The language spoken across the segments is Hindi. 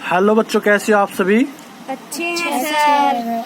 हेलो बच्चों, कैसे हो आप सभी? अच्छे हैं सर।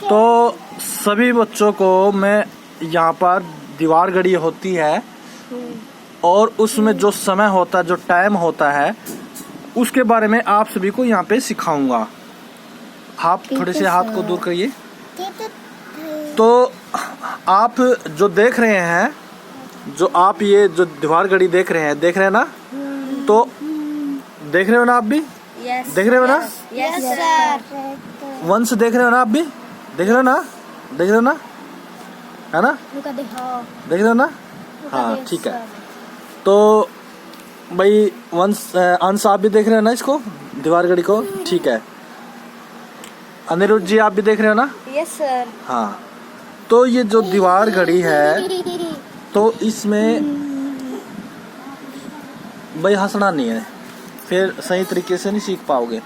तो सभी बच्चों को मैं यहाँ पर दीवार घड़ी होती है और उसमें जो समय होता है, जो टाइम होता है, उसके बारे में आप सभी को यहाँ पे सिखाऊंगा। आप थोड़े से हाथ को दूर करिए। तो आप जो देख रहे हैं, जो आप ये जो दीवार घड़ी देख रहे हैं ना? तो देख रहे हो ना आप भी? यस देख रहे हो ना? Yes sir. वंश देख रहे हो ना आप भी? देख रहे हो ना? देख रहे हो ना? है ना? देख रहे हो ना? हाँ, ठीक है। तो भाई अंश आप भी देख रहे हो ना इसको, दीवार घड़ी को? ठीक है। अनिरुद्ध जी आप भी देख रहे हो ना? Yes sir. हाँ। तो ये जो दीवार घड़ी है, तो इसमें भाई हंसना नहीं है, फिर सही तरीके से नहीं सीख पाओगे।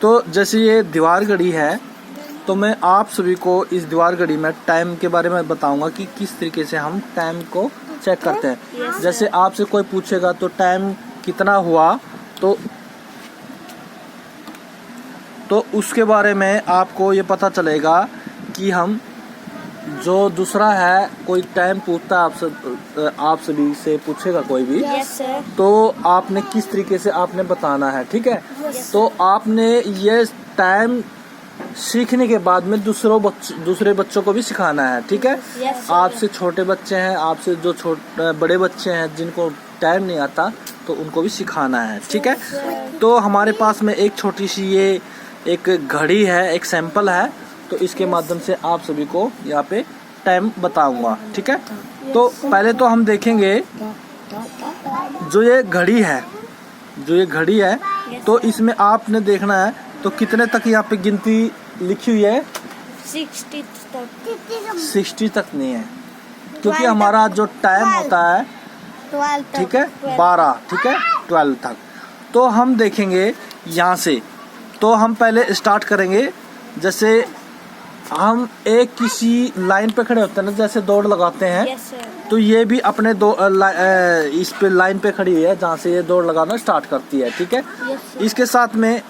तो जैसे ये दीवार घड़ी है, तो मैं आप सभी को इस दीवार घड़ी में टाइम के बारे में बताऊंगा कि किस तरीके से हम टाइम को चेक करते हैं। जैसे आपसे कोई पूछेगा तो टाइम कितना हुआ, तो उसके बारे में आपको ये पता चलेगा कि हम जो दूसरा है, कोई टाइम पूछता है आप सभी से पूछेगा कोई भी, तो आपने किस तरीके से आपने बताना है, ठीक है? तो आपने ये टाइम सीखने के बाद में दूसरे बच्चों को भी सिखाना है, ठीक है? आपसे छोटे बच्चे हैं, आपसे जो बड़े बच्चे हैं जिनको टाइम नहीं आता, तो उनको भी सिखाना है, ठीक है? तो हमारे पास में एक छोटी सी ये एक घड़ी है, एक सैंपल है, तो इसके माध्यम से आप सभी को यहाँ पे टाइम बताऊंगा, ठीक है? तो पहले तो हम देखेंगे जो ये घड़ी है, तो इसमें आपने देखना है तो कितने तक यहाँ पे गिनती लिखी हुई है? 60 तक। 60 तक नहीं है, क्योंकि हमारा जो टाइम होता है, 12 तक, ठीक है, 12, ठीक है, 12 तक। तो हम देखेंगे यहाँ से, तो हम पहले स्टार्ट करेंगे। जैसे हम एक किसी लाइन पे खड़े होते हैं ना, जैसे दौड़ लगाते हैं, तो ये भी अपने इस पे लाइन पे खड़ी हुई है जहाँ से ये दौड़ लगाना स्टार्ट करती है, ठीक है? इसके साथ में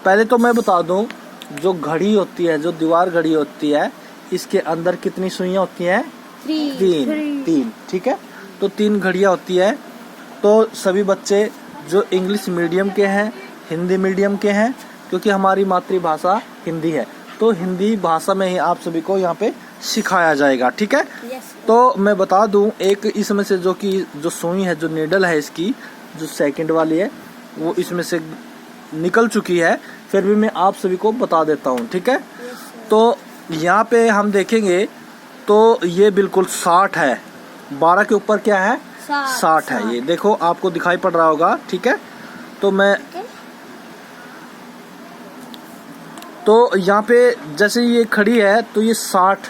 पहले तो मैं बता दूं, जो घड़ी होती है, जो दीवार घड़ी होती है, इसके अंदर कितनी सुइयां होती हैं? 3, ठीक है? तो 3 घड़ियां होती है। तो सभी बच्चे जो इंग्लिश मीडियम के हैं, हिंदी मीडियम के हैं, क्योंकि हमारी मातृभाषा हिंदी है, तो हिंदी भाषा में ही आप सभी को यहाँ पे सिखाया जाएगा, ठीक है? तो मैं बता दूं, एक इसमें से जो सुई है, जो नीडल है इसकी, जो सेकंड वाली है, वो इसमें से निकल चुकी है, फिर भी मैं आप सभी को बता देता हूँ, ठीक है? तो यहाँ पे हम देखेंगे तो ये बिल्कुल 60 है। 12 के ऊपर क्या है? 60 है। ये देखो, आपको दिखाई पड़ रहा होगा, ठीक है? तो यहाँ पे जैसे ये खड़ी है, तो ये 60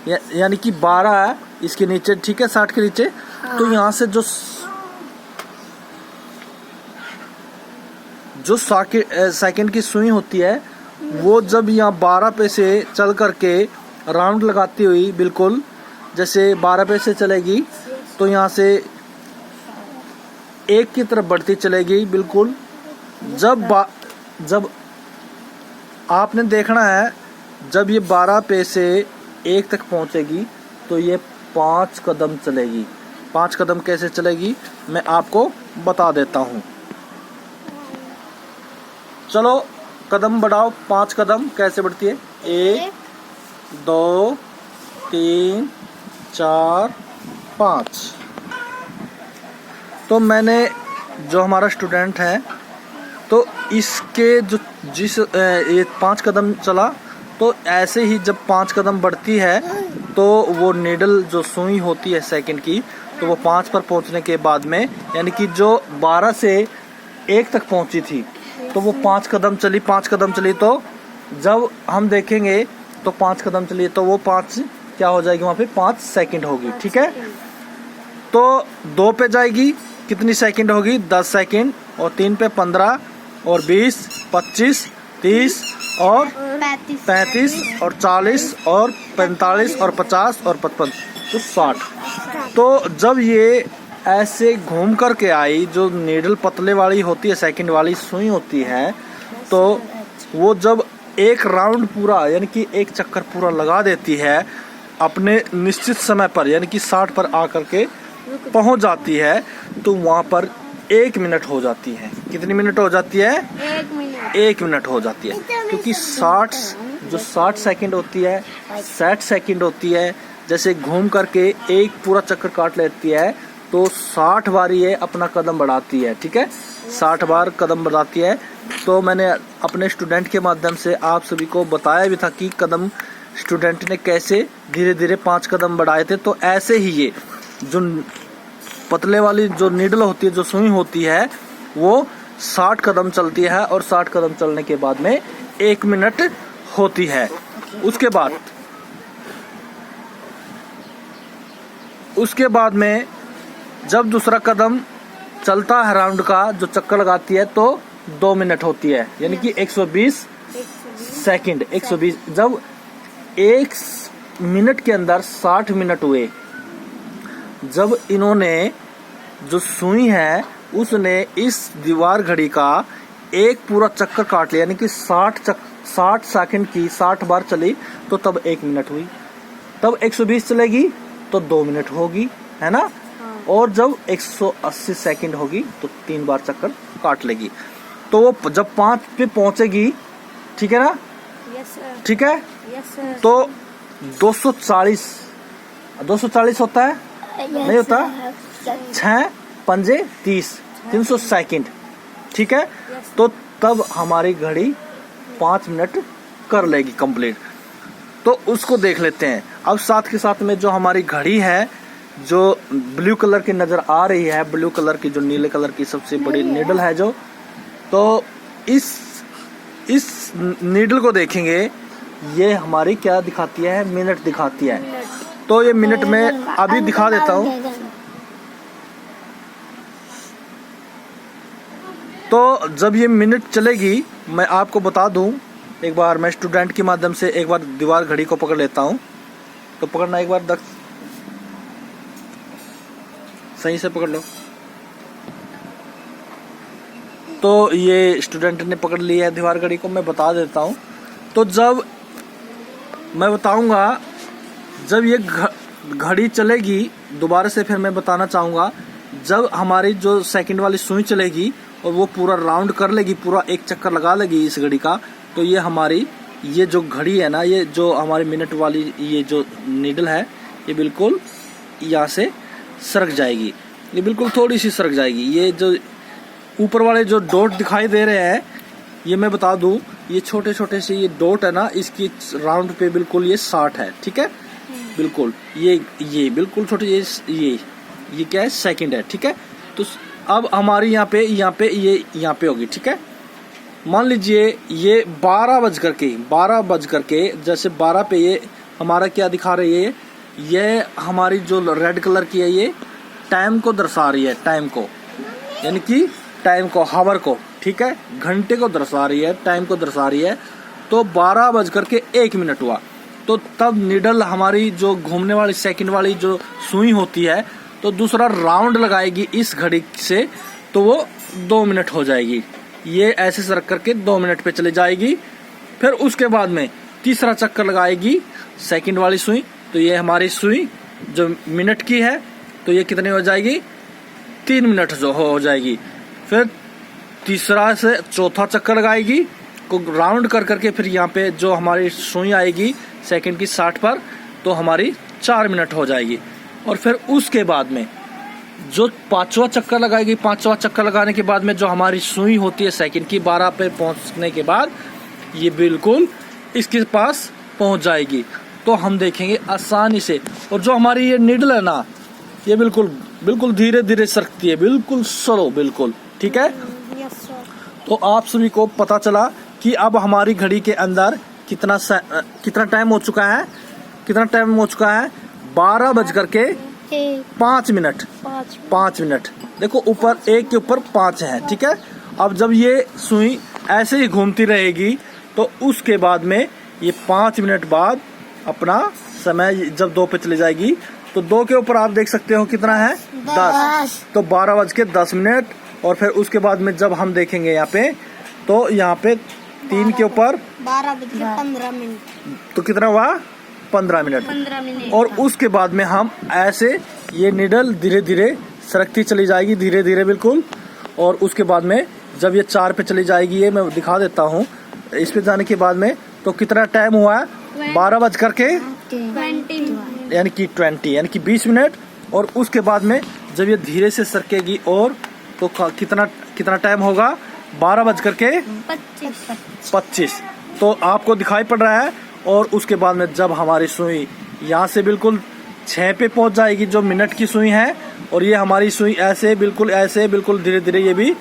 यानी कि 12 है इसके नीचे, ठीक है? 60 के नीचे। तो यहाँ से जो सेकंड की सुई होती है, वो जब यहाँ 12 पे से चल करके राउंड लगाती हुई, बिल्कुल जैसे 12 पे से चलेगी, तो यहाँ से एक की तरफ बढ़ती चलेगी, बिल्कुल। जब आपने देखना है, जब ये 12 पे से 1 तक पहुंचेगी, तो ये 5 कदम चलेगी। 5 कदम कैसे चलेगी मैं आपको बता देता हूँ। चलो कदम बढ़ाओ। 5 कदम कैसे बढ़ती है? 1, 2, 3, 4, 5। तो मैंने जो हमारा स्टूडेंट है, तो इसके ये 5 कदम चला, तो ऐसे ही जब 5 कदम बढ़ती है, तो वो नीडल जो सुई होती है सेकंड की, तो वो 5 पर पहुंचने के बाद में, यानी कि जो 12 से 1 तक पहुंची थी, तो वो 5 कदम चली, तो जब हम देखेंगे तो 5 कदम चली, तो वो 5 क्या हो जाएगी? वहाँ पे 5 सेकंड होगी, ठीक है? तो 2 पे जाएगी, कितनी सेकंड होगी? 10 सेकंड। और 3 पे 15 और 20, 25, 30 और 35 और 40 और 45 और 50 और 55, तो 60। तो जब ये ऐसे घूम करके आई, जो नीडल पतले वाली होती है, सेकंड वाली सुई होती है, तो वो जब एक राउंड पूरा यानी कि एक चक्कर पूरा लगा देती है अपने निश्चित समय पर यानी कि 60 पर आकर के पहुंच जाती है, तो वहां पर 1 मिनट हो जाती है। कितनी मिनट हो जाती है? 1 मिनट। 1 मिनट हो जाती है, क्योंकि 60 सेकंड होती है, 60 सेकंड होती है, जैसे घूम करके एक पूरा चक्कर काट लेती है, तो 60 बार ये अपना कदम बढ़ाती है। ठीक है, 60 बार कदम बढ़ाती है। तो मैंने अपने स्टूडेंट के माध्यम से आप सभी को बताया भी था कि कदम स्टूडेंट ने कैसे धीरे धीरे 5 कदम बढ़ाए थे। तो ऐसे ही ये जो पतले वाली जो नीडल होती है, जो सुई होती है, वो 60 कदम चलती है और 60 कदम चलने के बाद में 1 मिनट होती है। उसके बाद में जब दूसरा कदम चलता है राउंड का, जो चक्कर लगाती है, तो 2 मिनट होती है, यानी कि 120 सेकंड। 120 जब 1 मिनट के अंदर 60 मिनट हुए, जब इन्होंने जो सुई है उसने इस दीवार घड़ी का एक पूरा चक्कर काट लिया, यानी कि 60 सेकंड की 60 बार चली, तो तब 1 मिनट हुई। तब 120 चलेगी तो 2 मिनट होगी, है ना। और जब 180 सेकंड होगी तो 3 बार चक्कर काट लेगी। तो वो जब 5 पे पहुंचेगी, ठीक है ना, यस सर। ठीक है, यस सर। तो 240 होता है, नहीं होता, 6 पंजे 30, 300 सेकंड। ठीक है, तो तब हमारी घड़ी 5 मिनट कर लेगी कंप्लीट। तो उसको देख लेते हैं। अब साथ के साथ में जो हमारी घड़ी है, जो ब्लू कलर की नजर आ रही है, ब्लू कलर की जो नीले कलर की सबसे बड़ी नीडल है जो, तो इस नीडल को देखेंगे, ये हमारी क्या दिखाती है? मिनट दिखाती है। तो ये मिनट में अभी दिखा देता हूँ। तो जब ये मिनट चलेगी, मैं आपको बता दूं, एक बार मैं स्टूडेंट के माध्यम से एक बार दीवार घड़ी को पकड़ लेता हूं। तो पकड़ना एक बार, सही से पकड़ लो। तो ये स्टूडेंट ने पकड़ लिया है दीवार घड़ी को। मैं बता देता हूं। तो जब मैं बताऊंगा, जब ये घड़ी चलेगी, दोबारा से फिर मैं बताना चाहूंगा, जब हमारी जो सेकंड वाली सुई चलेगी और वो पूरा राउंड कर लेगी, पूरा एक चक्कर लगा लेगी इस घड़ी का, तो ये हमारी ये जो घड़ी है ना, ये जो हमारी मिनट वाली ये जो नीडल है, ये बिल्कुल यहाँ से सरक जाएगी। ये बिल्कुल थोड़ी सी सरक जाएगी। ये जो ऊपर वाले जो डॉट दिखाई दे रहे हैं, ये मैं बता दूं, ये छोटे छोटे से ये डॉट है ना, इसकी राउंड पे बिल्कुल ये 60 है। ठीक है, बिल्कुल ये बिल्कुल छोटे, ये क्या है? सेकंड है। ठीक है, तो अब हमारी यहाँ पे होगी। ठीक है, मान लीजिए ये 12 बज करके जैसे 12 पे ये हमारा क्या दिखा रही है? ये हमारी जो रेड कलर की है, ये टाइम को दर्शा रही है, टाइम को, यानी कि टाइम को, हावर को। ठीक है, घंटे को दर्शा रही है, टाइम को दर्शा रही है। तो 12 बज करके 1 मिनट हुआ, तो तब नीडल हमारी जो घूमने वाली सेकंड वाली जो सुई होती है, तो दूसरा राउंड लगाएगी इस घड़ी से, तो वो 2 मिनट हो जाएगी। ये ऐसे सरक करके 2 मिनट पे चली जाएगी। फिर उसके बाद में तीसरा चक्कर लगाएगी सेकंड वाली सुई, तो ये हमारी सुई जो मिनट की है, तो ये कितनी हो जाएगी? 3 मिनट जो हो जाएगी। फिर तीसरा से चौथा चक्कर लगाएगी, को राउंड कर करके फिर यहाँ पे जो हमारी सुई आएगी सेकंड की 60 पर, तो हमारी 4 मिनट हो जाएगी। और फिर उसके बाद में जो 5वां चक्कर लगाएगी, 5वां चक्कर लगाने के बाद में जो हमारी सुई होती है सेकंड की 12 पे पहुंचने के बाद, ये बिल्कुल इसके पास पहुंच जाएगी। तो हम देखेंगे आसानी से। और जो हमारी ये नीडल है ना, ये बिल्कुल धीरे धीरे सरकती है, बिल्कुल स्लो, बिल्कुल। ठीक है, यस सर। तो आप सभी को पता चला कि अब हमारी घड़ी के अंदर कितना टाइम हो चुका है? 12 बज करके 5 मिनट। 5 मिनट। देखो ऊपर 1 के ऊपर 5 है। ठीक है, अब जब ये सुई ऐसे ही घूमती रहेगी, तो उसके बाद में ये 5 मिनट बाद अपना समय जब 2 पे चली जाएगी, तो 2 के ऊपर आप देख सकते हो कितना है 10, तो 12:10 और फिर उसके बाद में जब हम देखेंगे यहाँ पे तो यहाँ पे 3 के ऊपर 12:15 तो कितना हुआ 15 मिनट। 15 मिनट और उसके बाद में हम ऐसे ये निडल धीरे धीरे सरकती चली जाएगी, धीरे धीरे बिल्कुल। और उसके बाद में जब ये 4 पे चली जाएगी, ये मैं दिखा देता हूँ, इस पे जाने के बाद में तो कितना टाइम हुआ है 20 यानी कि 20 मिनट। और उसके बाद में जब ये धीरे से सरकेगी और तो कितना टाइम होगा 12:25। तो आपको दिखाई पड़ रहा है। और उसके बाद में जब हमारी सुई यहाँ से बिल्कुल 6 पे पहुंच जाएगी, जो मिनट की सुई है, और ये हमारी सुई ऐसे बिल्कुल धीरे धीरे ये भी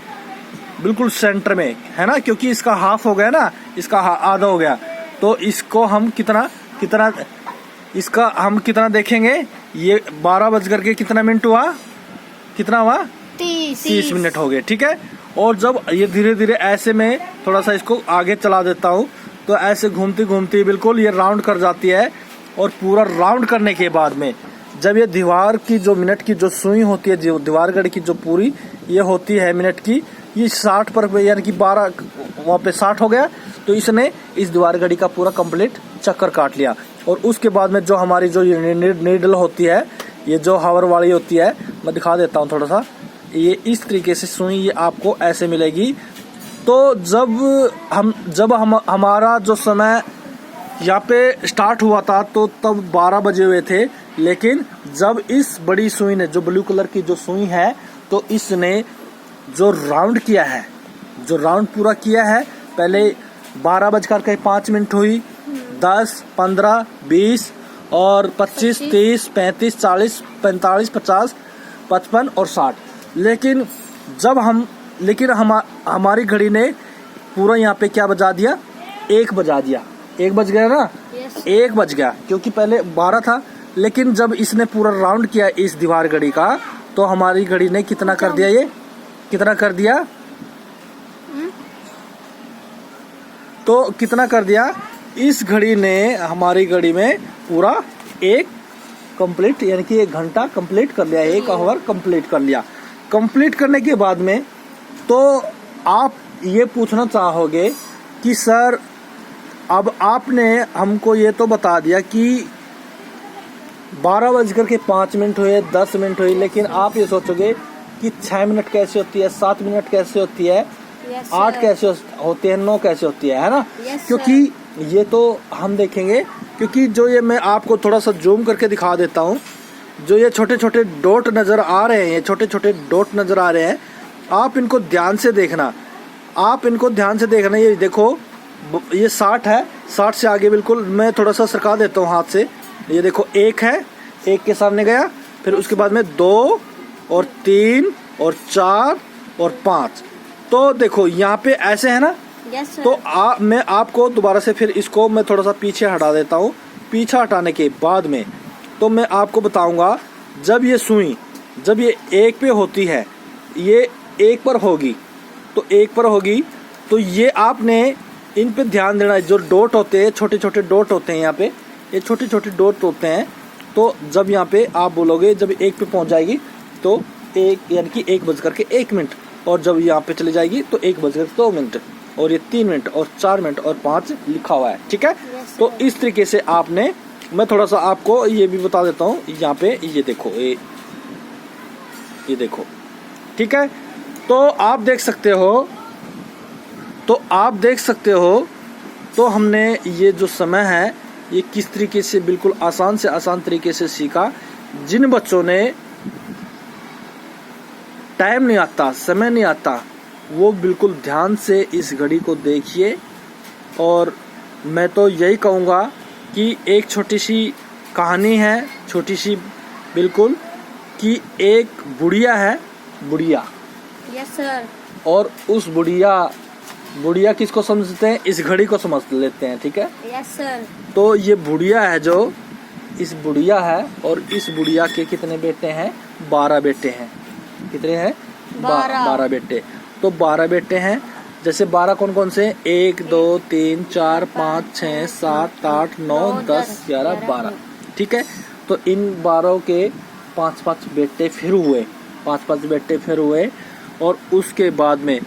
बिल्कुल सेंटर में है ना, क्योंकि इसका हाफ हो गया ना, इसका आधा हो गया। तो इसको हम कितना देखेंगे, ये 12 कितना मिनट हुआ, कितना हुआ 30 मिनट हो गए, ठीक है। और जब ये धीरे धीरे ऐसे में थोड़ा सा इसको आगे चला देता हूँ, तो ऐसे घूमती घूमती बिल्कुल ये राउंड कर जाती है। और पूरा राउंड करने के बाद में जब ये दीवार की जो मिनट की जो सुई होती है, जो दीवार घड़ी की जो पूरी ये होती है मिनट की, ये 60 पर यानी कि 12 वहाँ पे 60 हो गया, तो इसने इस दीवार घड़ी का पूरा कंप्लीट चक्कर काट लिया। और उसके बाद में जो हमारी जो ये नीडल होती है, ये जो हावर वाली होती है, मैं दिखा देता हूँ थोड़ा सा, ये इस तरीके से सुई ये आपको ऐसे मिलेगी। तो जब हमारा जो समय यहाँ पे स्टार्ट हुआ था तो तब 12 बजे हुए थे, लेकिन जब इस बड़ी सुई ने, जो ब्लू कलर की जो सुई है, तो इसने जो राउंड किया है, जो राउंड पूरा किया है, पहले 12:05 हुई, 10, 15, 20 और 25, 30, 35, 40, 45, 50, 55 और 60। लेकिन हमारी घड़ी ने पूरा यहाँ पे क्या बजा दिया, 1 बजा दिया, 1 बज गया ना, 1 बज गया, क्योंकि पहले 12 था। लेकिन जब इसने पूरा राउंड किया इस दीवार घड़ी का, तो हमारी घड़ी ने कितना कर दिया, ये कितना कर दिया, तो कितना कर दिया, इस घड़ी ने हमारी घड़ी में पूरा 1 कंप्लीट यानी कि 1 घंटा कंप्लीट कर लिया, 1 आवर कंप्लीट कर लिया। कंप्लीट करने के बाद में तो आप ये पूछना चाहोगे कि सर अब आपने हमको ये तो बता दिया कि 12:05 हुए, 10 मिनट हुई, लेकिन आप ये सोचोगे कि 6 मिनट कैसे होती है, 7 मिनट कैसे होती है, 8 कैसे होती है, 9 कैसे होती है ना। क्योंकि ये तो हम देखेंगे, क्योंकि जो ये मैं आपको थोड़ा सा जूम करके दिखा देता हूँ, जो ये छोटे छोटे डॉट नजर आ रहे हैं, ये छोटे छोटे डॉट नजर आ रहे हैं, आप इनको ध्यान से देखना, ये देखो, ये 60 है, 60 से आगे बिल्कुल मैं थोड़ा सा सरका देता हूँ हाथ से, ये देखो 1 है, 1 के सामने गया, फिर उसके बाद में 2 और 3 और 4 और 5, तो देखो यहाँ पे ऐसे है ना। तो मैं आपको दोबारा से फिर इसको मैं थोड़ा सा पीछे हटा देता हूँ। पीछे हटाने के बाद में तो मैं आपको बताऊंगा, जब ये सुई जब ये 1 पे होती है, ये 1 पर होगी, तो 1 पर होगी, तो ये आपने इन पे ध्यान देना है। जो डॉट होते हैं, छोटे छोटे डॉट होते हैं, यहाँ पे ये छोटे छोटे डॉट होते हैं, तो जब यहाँ पे आप बोलोगे, जब 1 पे पहुंच जाएगी तो 1 यानी कि 1:01, और जब यहाँ पे चली जाएगी तो 1:02, और ये 3 मिनट और 4 मिनट और 5 लिखा हुआ है, ठीक है। तो इस तरीके से आपने, मैं थोड़ा सा आपको ये भी बता देता हूँ, यहाँ पे ये देखो, ये देखो, ठीक है। तो आप देख सकते हो, तो हमने ये जो समय है, ये किस तरीके से बिल्कुल आसान से आसान तरीके से सीखा। जिन बच्चों ने टाइम नहीं आता, समय नहीं आता, वो बिल्कुल ध्यान से इस घड़ी को देखिए। और मैं तो यही कहूँगा कि एक छोटी सी कहानी है, छोटी सी बिल्कुल, कि एक बुढ़िया है, बुढ़िया, यस सर, और उस बुढ़िया किसको समझते हैं, इस घड़ी को समझ लेते हैं, ठीक है। Yes sir. तो ये बुढ़िया है, जो इस बुढ़िया है, और इस बुढ़िया के कितने बेटे हैं, 12 बेटे हैं। कितने हैं, 12 बेटे। तो 12 बेटे हैं, जैसे 12 कौन कौन से, 1 2 3 4 5 6 7 8 9 10 11 12, ठीक है। तो इन 12 के 5-5 बेटे फिर हुए, 5-5 बेटे फिर हुए। और उसके बाद में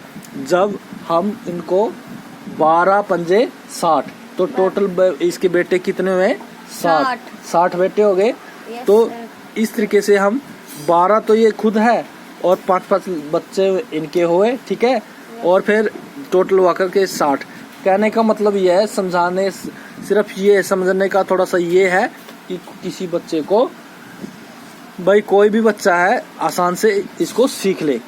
जब हम इनको 12 पंजे 60, तो टोटल इसके बेटे कितने हुए? 60 बेटे हो गए। Yes, तो sir. इस तरीके से हम 12 तो ये खुद है और 5-5 बच्चे इनके हुए, ठीक है। और फिर टोटल हुआ करके 60। कहने का मतलब ये है, समझाने सिर्फ ये समझने का थोड़ा सा ये है कि किसी बच्चे को, भाई कोई भी बच्चा है, आसान से इसको सीख ले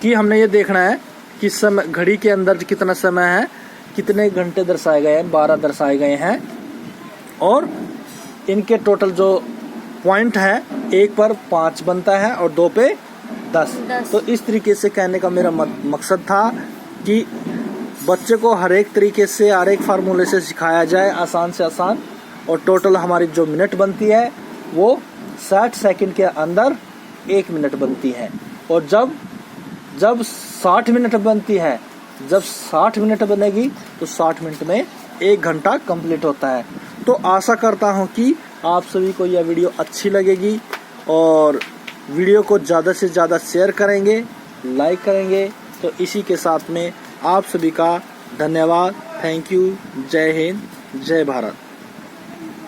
कि हमने ये देखना है कि समय घड़ी के अंदर कितना समय है, कितने घंटे दर्शाए गए हैं, 12 दर्शाए गए हैं। और इनके टोटल जो पॉइंट है, 1 पर 5 बनता है और 2 पे 10। तो इस तरीके से कहने का मेरा मकसद था कि बच्चे को हर एक तरीके से, हर एक फार्मूले से सिखाया जाए, आसान से आसान। और टोटल हमारी जो मिनट बनती है वो 60 सेकंड के अंदर 1 मिनट बनती है। और जब 60 मिनट बनती है, जब 60 मिनट बनेगी तो 60 मिनट में 1 घंटा कंप्लीट होता है। तो आशा करता हूँ कि आप सभी को यह वीडियो अच्छी लगेगी और वीडियो को ज़्यादा से ज़्यादा शेयर करेंगे, लाइक करेंगे। तो इसी के साथ में आप सभी का धन्यवाद। Thank you. जय हिंद, जय भारत।